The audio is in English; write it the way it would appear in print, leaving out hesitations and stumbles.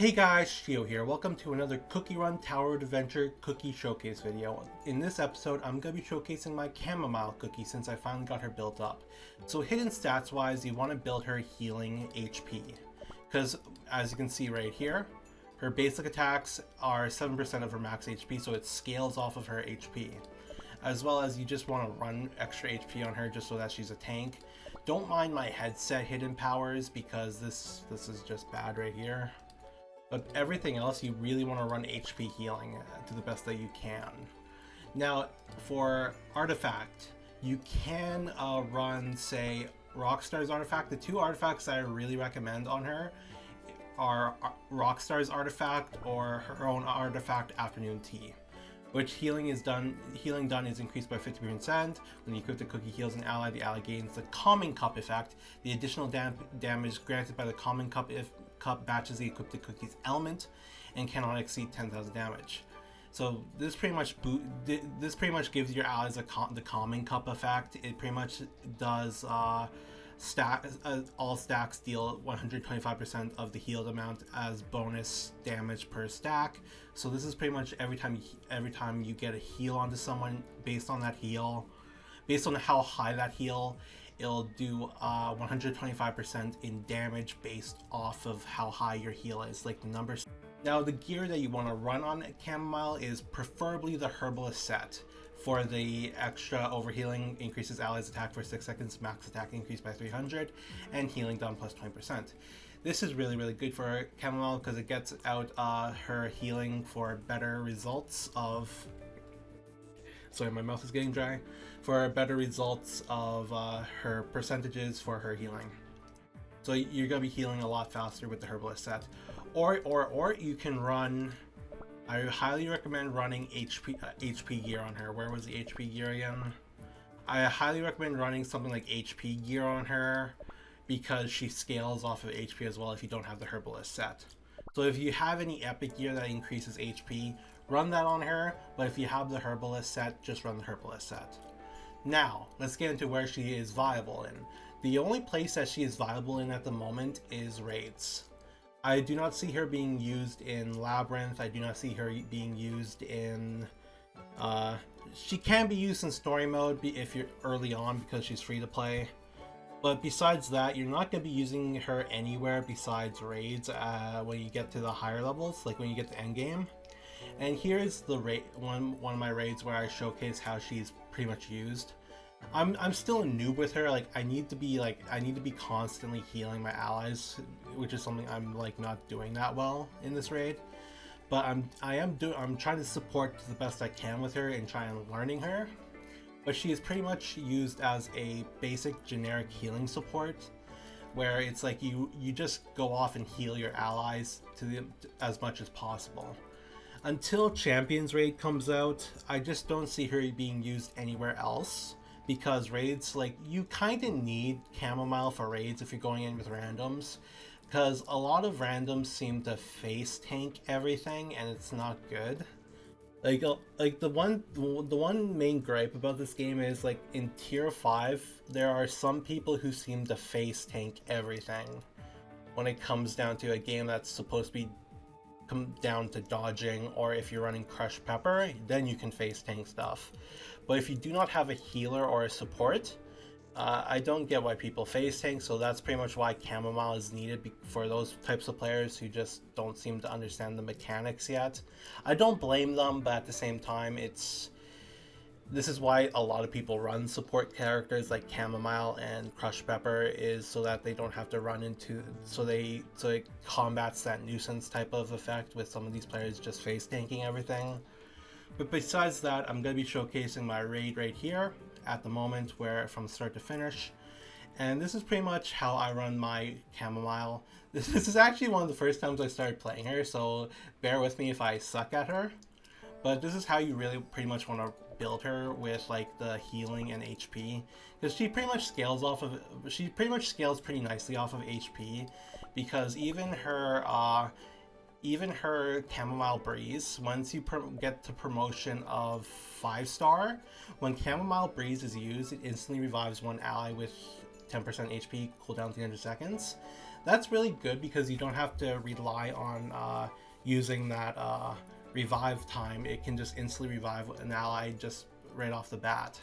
Hey guys, Shio here. Welcome to another Cookie Run Tower Adventure Cookie Showcase video. In this episode, I'm going to be showcasing my Chamomile Cookie since I finally got her built up. So hidden stats wise, you want to build her healing HP. Because as you can see right here, her basic attacks are 7% of her max HP, so it scales off of her HP. As well as you just want to run extra HP on her just so that she's a tank. Don't mind my headset hidden powers because this is just bad right here. But everything else, you really want to run HP healing to the best that you can. Now, for Artifact, you can run, say, Rockstar's Artifact. The two artifacts that I really recommend on her are Rockstar's Artifact or her own Artifact Afternoon Tea, which healing done is increased by 50%. When you equip the cookie heals an ally, the ally gains the Calming Cup effect. The additional damage granted by the Calming Cup matches the equipped cookie's element and cannot exceed 10,000 damage. So this pretty much gives your allies the Calming Cup effect. It pretty much does all stacks deal 125% of the healed amount as bonus damage per stack. So this is pretty much every time you get a heal onto someone, based on that heal, based on how high that heal, it'll do 125% in damage based off of how high your heal is, like the numbers. Now the gear that you want to run on Chamomile is preferably the herbalist set. For the extra overhealing, increases allies attack for 6 seconds, max attack increased by 300, and healing done plus 20%. This is really good for Chamomile because it gets out her healing for better results of... Sorry, my mouth is getting dry. For better results of her percentages for her healing. So you're gonna be healing a lot faster with the herbalist set. Or you can run... I highly recommend running HP gear on her. Where was the HP gear again? I highly recommend running something like HP gear on her because she scales off of HP as well if you don't have the herbalist set. So if you have any epic gear that increases HP, run that on her, but if you have the herbalist set, just run the herbalist set. Now, let's get into where she is viable in. The only place that she is viable in at the moment is raids. I do not see her being used in Labyrinth. I do not see her being used in... she can be used in story mode if you're early on because she's free to play. But besides that, you're not going to be using her anywhere besides raids when you get to the higher levels, like when you get to endgame. And here's the one of my raids where I showcase how she's pretty much used. I'm still a noob with her. Like I need to be constantly healing my allies, which is something I'm like not doing that well in this raid. But I'm trying to support the best I can with her and trying learning her. But she is pretty much used as a basic generic healing support, where it's like you just go off and heal your allies as much as possible. Until Champions Raid comes out, I just don't see her being used anywhere else, because raids, like, you kind of need Chamomile for raids if you're going in with randoms, because a lot of randoms seem to face tank everything and it's not good. Like the one main gripe about this game is, like, in tier 5 there are some people who seem to face tank everything when it comes down to a game that's supposed to come down to dodging, or if you're running Crush Pepper, then you can face tank stuff. But if you do not have a healer or a support, I don't get why people face tank, so that's pretty much why Chamomile is needed for those types of players who just don't seem to understand the mechanics yet. I don't blame them, but at the same time, this is why a lot of people run support characters like Chamomile and Crush Pepper, is so that they don't have to run into, so it combats that nuisance type of effect with some of these players just face tanking everything. But besides that, I'm going to be showcasing my raid right here at the moment, where from start to finish. And this is pretty much how I run my Chamomile. This is actually one of the first times I started playing her, so bear with me if I suck at her. But this is how you really pretty much want to build her, with like the healing and HP, because she pretty much scales pretty nicely off of HP, because even her Chamomile Breeze, once you get to promotion of 5-star, when Chamomile Breeze is used, it instantly revives one ally with 10% HP, cooldown 300 seconds. That's really good because you don't have to rely on using that revive time. It can just instantly revive an ally just right off the bat.